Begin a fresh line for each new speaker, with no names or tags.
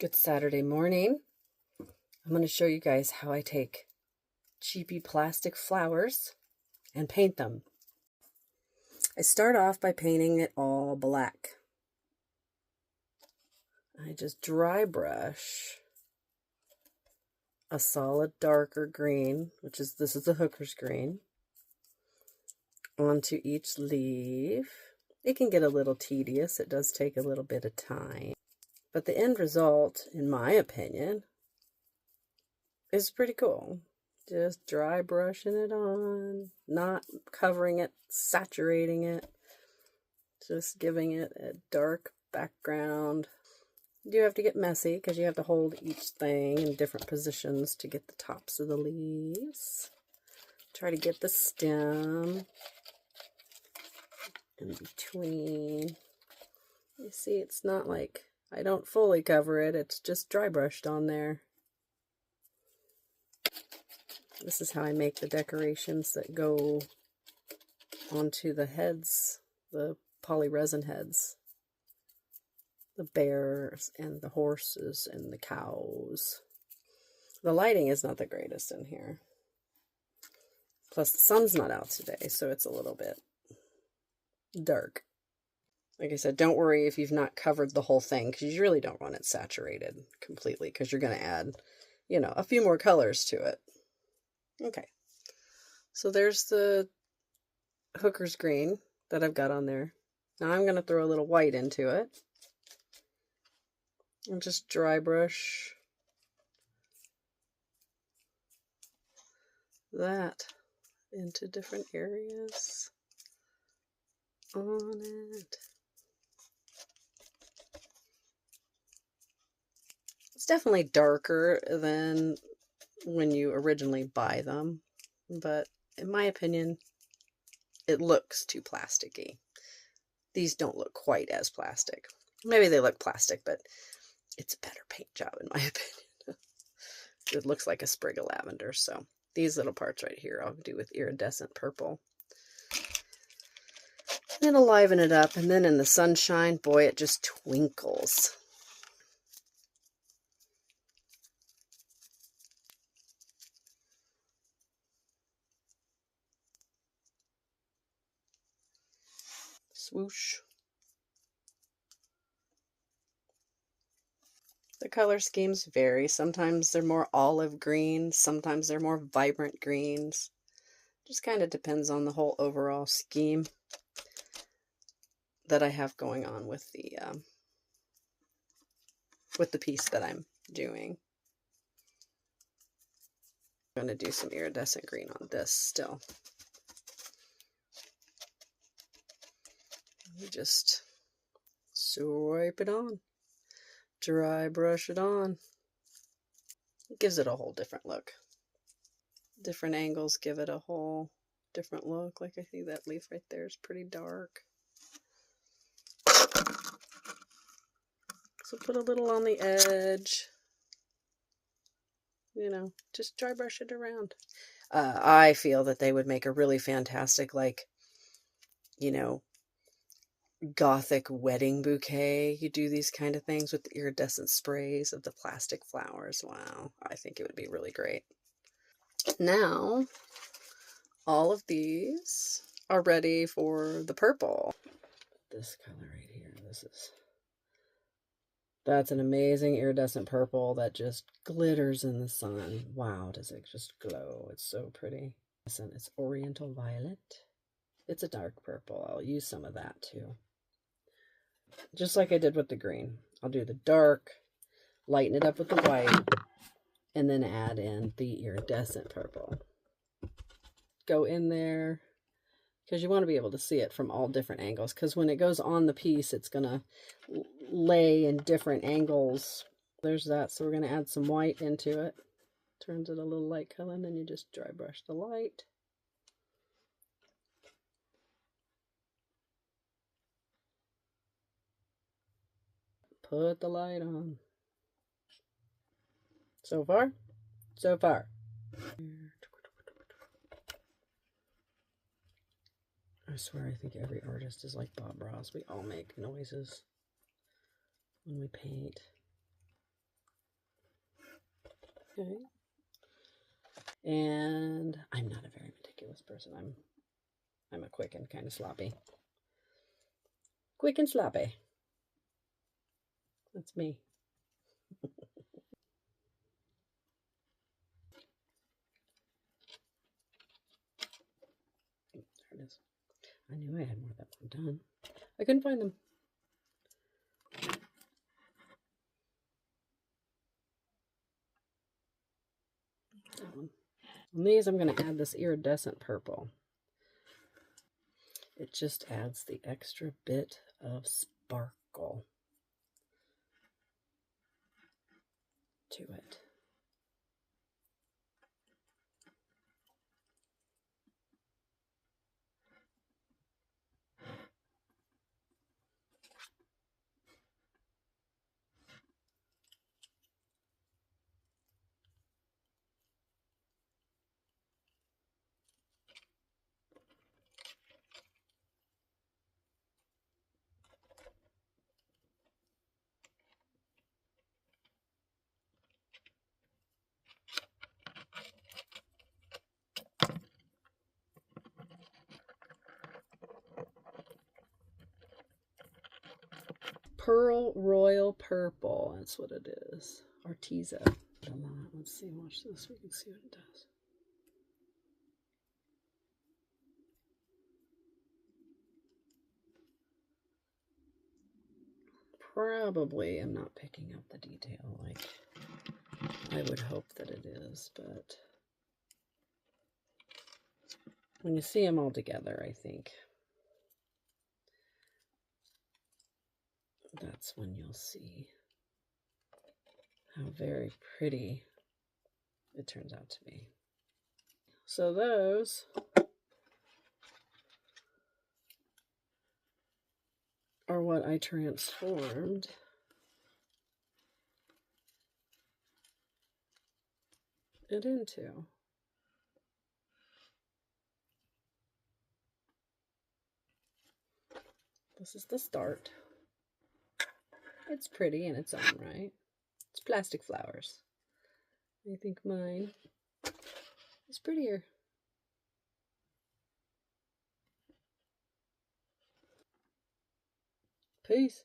Good Saturday morning. I'm going to show you guys how I take cheapy plastic flowers and paint them. I start off by painting it all black. I just dry brush a solid darker green, this is the hooker's green, onto each leaf. It can get a little tedious. It does take a little bit of time. But the end result, in my opinion, is pretty cool. Just dry brushing it on, not covering it, saturating it, just giving it a dark background. You do have to get messy because you have to hold each thing in different positions to get the tops of the leaves. Try to get the stem in between. You see, it's not like I don't fully cover it, it's just dry brushed on there. This is how I make the decorations that go onto the heads, the poly resin heads. The bears and the horses and the cows. The lighting is not the greatest in here. Plus the sun's not out today, so it's a little bit dark. Like I said, don't worry if you've not covered the whole thing, because you really don't want it saturated completely, because you're going to add, a few more colors to it. Okay, so there's the hooker's green that I've got on there. Now I'm going to throw a little white into it. And just dry brush that into different areas on it. It's definitely darker than when you originally buy them, but in my opinion, it looks too plasticky. These don't look quite as plastic. Maybe they look plastic, but it's a better paint job in my opinion. It looks like a sprig of lavender, so these little parts right here I'll do with iridescent purple. It'll liven it up, and then in the sunshine, boy, it just twinkles. Swoosh. The color schemes vary. Sometimes they're more olive greens, sometimes they're more vibrant greens. Just kind of depends on the whole overall scheme that I have going on with the piece that I'm doing. I'm going to do some iridescent green on this still. You just swipe it on. Dry brush it on. It gives it a whole different look. Different angles give it a whole different look. Like I see that leaf right there is pretty dark. So put a little on the edge. Just dry brush it around. I feel that they would make a really fantastic, Gothic wedding bouquet. You do these kind of things with the iridescent sprays of the plastic flowers. Wow, I think it would be really great. Now, all of these are ready for the purple. This color right here, that's an amazing iridescent purple that just glitters in the sun. Wow, does it just glow. It's so pretty. Listen, it's oriental violet. It's a dark purple. I'll use some of that too. Just like I did with the green. I'll do the dark, lighten it up with the white, and then add in the iridescent purple. Go in there, because you want to be able to see it from all different angles, because when it goes on the piece, it's going to lay in different angles. There's that, so we're going to add some white into it. Turns it a little light color, and then you just dry brush the light. Put the light on. So far, so far. I swear I think every artist is like Bob Ross. We all make noises when we paint. Okay. And I'm not a very meticulous person. I'm a quick and kind of sloppy. Quick and sloppy. That's me. There it is. I knew I had more of that one done. I couldn't find them. That one. On these, I'm going to add this iridescent purple. It just adds the extra bit of sparkle to it. Pearl Royal Purple. That's what it is. Arteza. Let's see. Watch this. We can see what it does. Probably am not picking up the detail like I would hope that it is, but when you see them all together, I think that's when you'll see how very pretty it turns out to be. So those are what I transformed it into. This is the start. It's pretty in its own right. It's plastic flowers. I think mine is prettier. Peace.